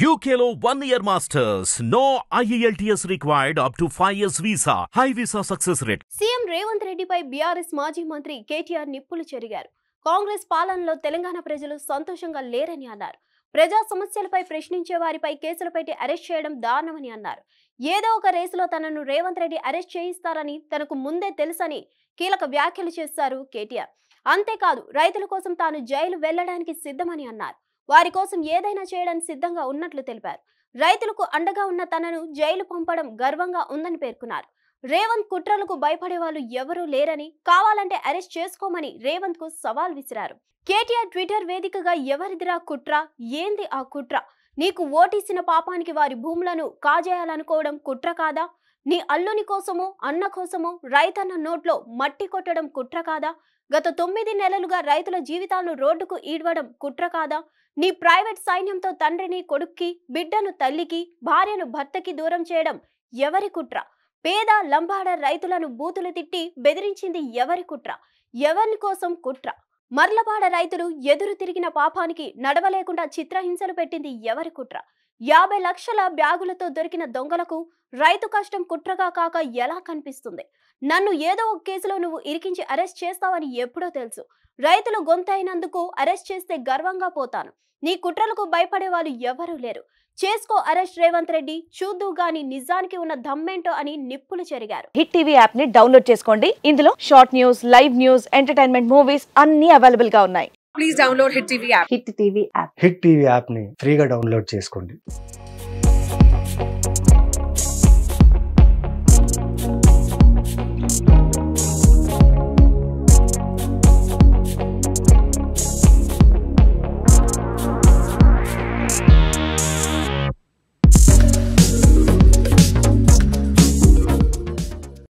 UKLO 1 year masters. No IELTS required up to 5 years visa. High visa success rate. CM Revanth రెడ్డిపై BRS మాజీ మంత్రి కేటీఆర్ నిప్పులు చెరిగారు. కాంగ్రెస్ పాలనలో తెలంగాణ ప్రజలు సంతోషంగా లేరని అన్నారు. ప్రజా సమస్యలపై ప్రశ్నించే వారిపై కేసులు పెట్టి అరెస్ట్ చేయడం దారుణమని అన్నారు. ఏదో ఒక రేసులో తనను రేవంత్ రెడ్డి అరెస్ట్ చేయిస్తారని తనకు ముందే తెలుసని కీలక వ్యాఖ్యలు చేశారు కేటీఆర్. అంతేకాదు రైతుల కోసం తాను జైలు వెళ్లడానికి సిద్ధమని అన్నారు. వారి కోసం ఏదైనా చేయడానికి సిద్ధంగా ఉన్నట్లు తెలిపారు. రైతులకు అండగా ఉన్న తనను జైలు పంపడం గర్వంగా ఉందని పేర్కొన్నారు. రేవంత్ కుట్రలకు భయపడే వాళ్ళు ఎవరూ లేరని, కావాలంటే అరెస్ట్ చేసుకోమని రేవంత్ కు సవాల్ విసిరారు. కేటీఆర్ ట్విట్టర్ వేదికగా ఎవరిదిరా కుట్ర, ఏంది ఆ కుట్ర, నీకు ఓటేసిన పాపానికి వారి భూములను కాజేయాలనుకోవడం కుట్ర కాదా, నీ అల్లుని కోసమో అన్న కోసమో రైతన్న నోట్లో మట్టి కొట్టడం కుట్ర కాదా, గత 9 నెలలుగా రైతుల జీవితాలను రోడ్డుకు ఈడ్వడం కుట్ర కాదా, నీ ప్రైవేట్ సైన్యంతో తండ్రిని కొడుక్కి, బిడ్డను తల్లికి, భార్యను భర్తకి దూరం చేయడం ఎవరి కుట్ర, పేద లంబాడ రైతులను బూతులు తిట్టి బెదిరించింది ఎవరి కుట్ర, ఎవరి కోసం కుట్ర, మర్లపాడ రైతులు ఎదురు తిరిగిన పాపానికి నడవలేకుండా చిత్రహింసలు పెట్టింది ఎవరి కుట్ర, 50 లక్షల బ్యాగులతో దొరికిన దొంగలకు రైతు కష్టం కుట్రగా కాక ఎలా కనిపిస్తుంది, నన్ను ఏదో ఒక కేసులో నువ్వు ఇరికించి అరెస్ట్ చేస్తావని ఎప్పుడో తెలుసు, రైతులు గొంతైనందుకు అరెస్ట్ చేస్తే గర్వంగా పోతాను, నీ కుట్రలకు భయపడే వాళ్ళు ఎవరూ లేరు, చేసుకో అరెస్ట్ రేవంత్ రెడ్డి, చూద్దు గాని నిజానికి ఉన్న దమ్మేంటో అని నిప్పులు చెరిగారు. హిట్ టీవీ యాప్ ని డౌన్లోడ్ చేసుకోండి. ఇందులో short news, live news, entertainment movies అన్ని అవైలబుల్ గా ఉన్నాయి. Please download Hit TV app. Hit TV app hit TV app ని ఫ్రీగా డౌన్లోడ్ చేసుకోండి.